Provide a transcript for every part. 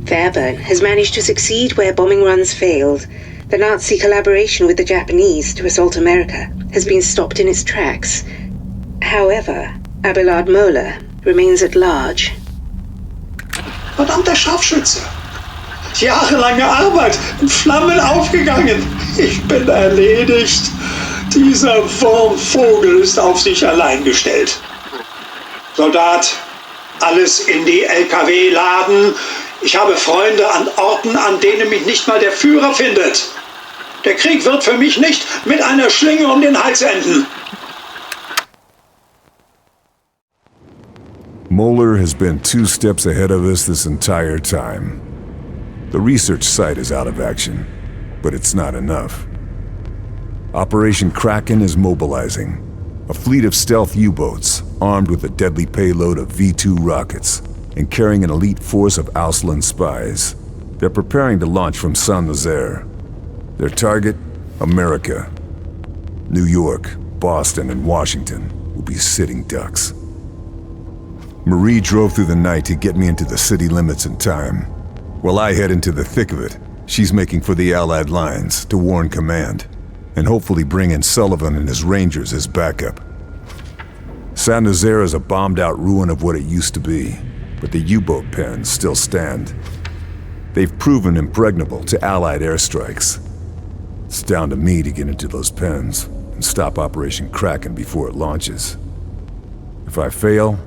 Fairburn has managed to succeed where bombing runs failed. The Nazi collaboration with the Japanese to assault America has been stopped in its tracks. However, Abelard Moeller remains at large. Verdammter Scharfschütze! Jahrelange Arbeit in Flammen aufgegangen. Ich bin erledigt. Dieser Wurmvogel ist auf sich allein gestellt. Soldat, alles in die LKW laden. Ich habe Freunde an Orten, an denen mich nicht mal der Führer findet. Der Krieg wird für mich nicht mit einer Schlinge um den Hals enden. Moeller has been 2 steps ahead of us this entire time. The research site is out of action, but it's not enough. Operation Kraken is mobilizing. A fleet of stealth U-boats, armed with a deadly payload of V-2 rockets, and carrying an elite force of Auslan spies. They're preparing to launch from Saint-Nazaire. Their target? America. New York, Boston, and Washington will be sitting ducks. Marie drove through the night to get me into the city limits in time. While I head into the thick of it, she's making for the Allied lines to warn command, and hopefully bring in Sullivan and his Rangers as backup. Saint-Nazaire is a bombed-out ruin of what it used to be, but the U-boat pens still stand. They've proven impregnable to Allied airstrikes. It's down to me to get into those pens and stop Operation Kraken before it launches. If I fail,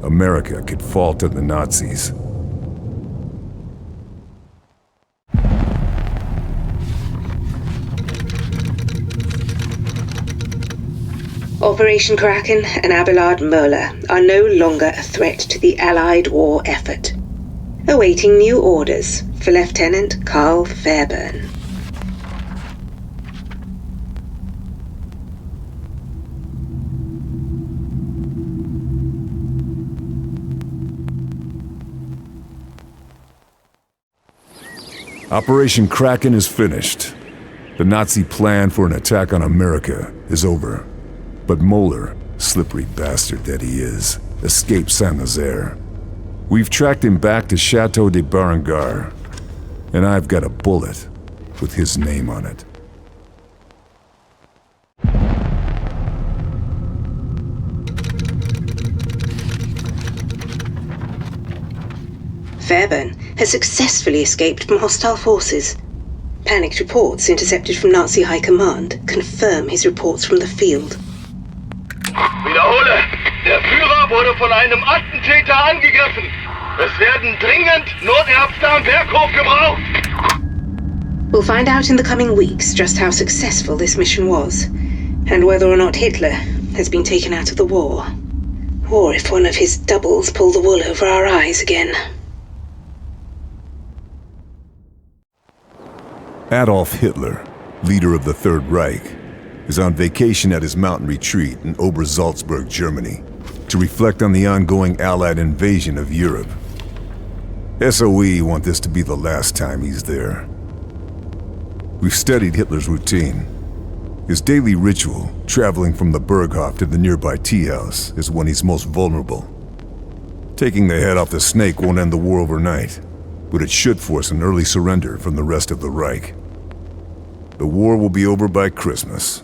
America could fall to the Nazis. Operation Kraken and Abelard Moeller are no longer a threat to the Allied war effort. Awaiting new orders for Lieutenant Carl Fairburn. Operation Kraken is finished. The Nazi plan for an attack on America is over. But Moeller, slippery bastard that he is, escaped Saint-Nazaire. We've tracked him back to Chateau de Berengar, and I've got a bullet with his name on it. Fairburn has successfully escaped from hostile forces. Panicked reports intercepted from Nazi High Command confirm his reports from the field. Wiederhole! Der Führer wurde von einem Attentäter angegriffen. Es werden dringend Notärzte am Berghof gebraucht. We'll find out in the coming weeks just how successful this mission was, and whether or not Hitler has been taken out of the war. Or if one of his doubles pulled the wool over our eyes again. Adolf Hitler, leader of the Third Reich, is on vacation at his mountain retreat in Obersalzberg, Germany, to reflect on the ongoing Allied invasion of Europe. SOE want this to be the last time he's there. We've studied Hitler's routine. His daily ritual, traveling from the Berghof to the nearby tea house, is when he's most vulnerable. Taking the head off the snake won't end the war overnight, but it should force an early surrender from the rest of the Reich. The war will be over by Christmas.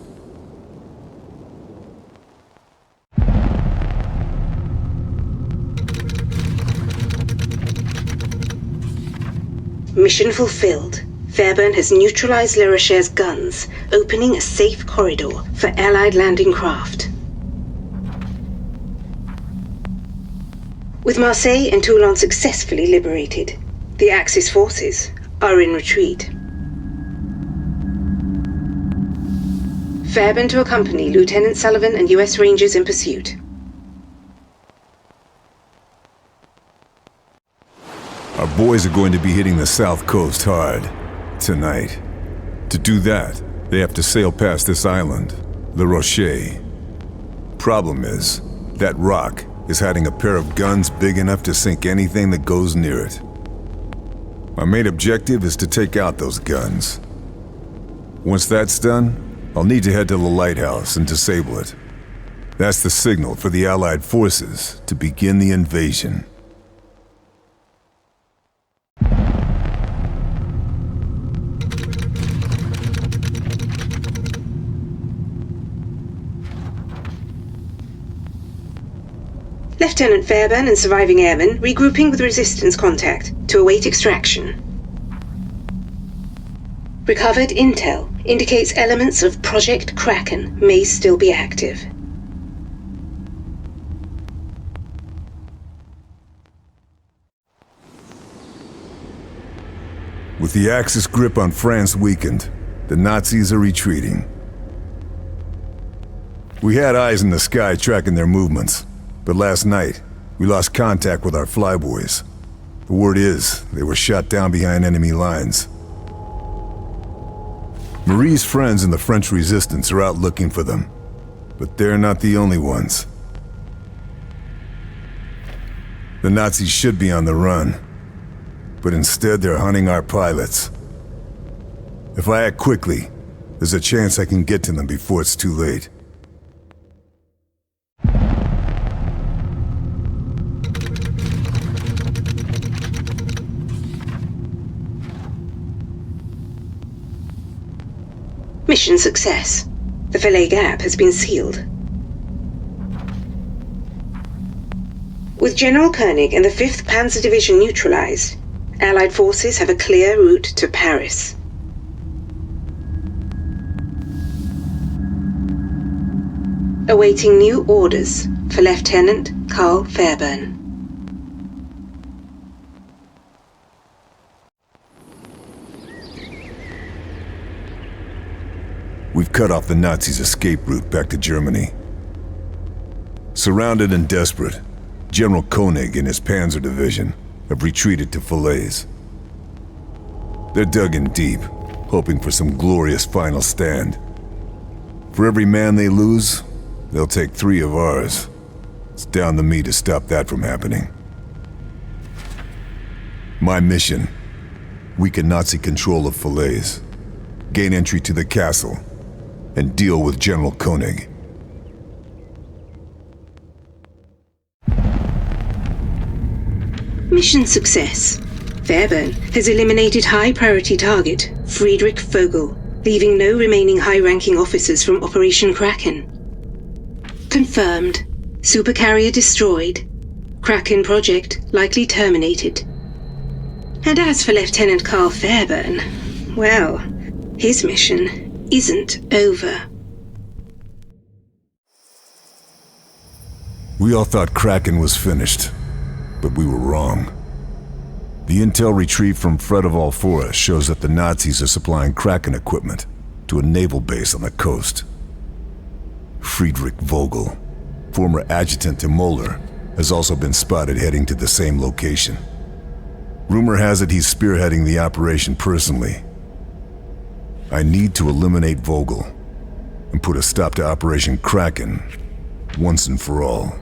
Mission fulfilled. Fairburn has neutralized Le Rocher's guns, opening a safe corridor for Allied landing craft. With Marseille and Toulon successfully liberated, the Axis forces are in retreat. Fairburn to accompany Lieutenant Sullivan and US Rangers in pursuit. Our boys are going to be hitting the South Coast hard tonight. To do that, they have to sail past this island, Le Rocher. Problem is, that rock is hiding a pair of guns big enough to sink anything that goes near it. My main objective is to take out those guns. Once that's done, I'll need to head to the lighthouse and disable it. That's the signal for the Allied forces to begin the invasion. Lieutenant Fairburn and surviving airmen regrouping with resistance contact to await extraction. Recovered intel indicates elements of Project Kraken may still be active. With the Axis grip on France weakened, the Nazis are retreating. We had eyes in the sky tracking their movements, but last night, we lost contact with our flyboys. The word is, they were shot down behind enemy lines. Marie's friends in the French resistance are out looking for them, but they're not the only ones. The Nazis should be on the run, but instead they're hunting our pilots. If I act quickly, there's a chance I can get to them before it's too late. Mission success. The Falaise Gap has been sealed. With General Koenig and the 5th Panzer Division neutralized, Allied forces have a clear route to Paris. Awaiting new orders for Lieutenant Carl Fairburn. We've cut off the Nazis' escape route back to Germany. Surrounded and desperate, General Koenig and his Panzer Division have retreated to Falaise. They're dug in deep, hoping for some glorious final stand. For every man they lose, they'll take 3 of ours. It's down to me to stop that from happening. My mission: weaken Nazi control of Falaise, gain entry to the castle, and deal with General Koenig. Mission success. Fairburn has eliminated high-priority target Friedrich Vogel, leaving no remaining high-ranking officers from Operation Kraken. Confirmed. Supercarrier destroyed. Kraken project likely terminated. And as for Lieutenant Carl Fairburn, well, his mission isn't over. We all thought Kraken was finished, but we were wrong. The intel retrieved from Fredeval Forest shows that the Nazis are supplying Kraken equipment to a naval base on the coast. Friedrich Vogel, former adjutant to Moeller, has also been spotted heading to the same location. Rumor has it he's spearheading the operation personally. I need to eliminate Vogel and put a stop to Operation Kraken once and for all.